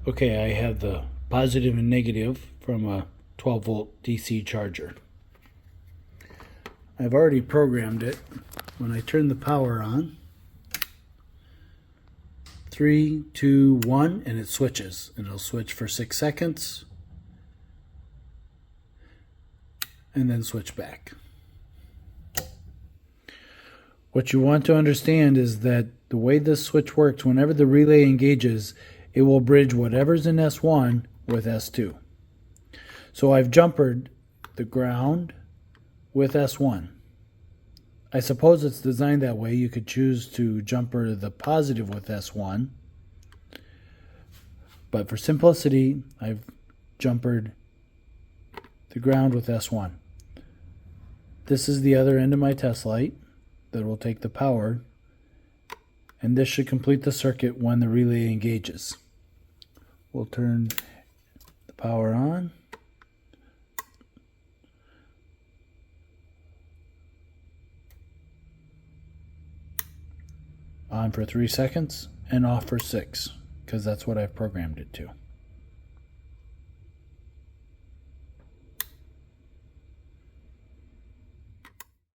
Okay, I have the positive and negative from a 12 volt DC charger. I've already programmed it. When I turn the power on, 3, 2, 1, and it switches. It'll switch for 6 seconds and then switch back. What you want to understand is that the way this switch works, whenever the relay engages, it will bridge whatever's in S1 with S2. So I've jumpered the ground with S1. I suppose it's designed that way. You could choose to jumper the positive with S1. But for simplicity, I've jumpered the ground with S1. This is the other end of my test light that will take the power, and this should complete the circuit when the relay engages. We'll turn the power on. On for 3 seconds and off for 6, because that's what I've programmed it to.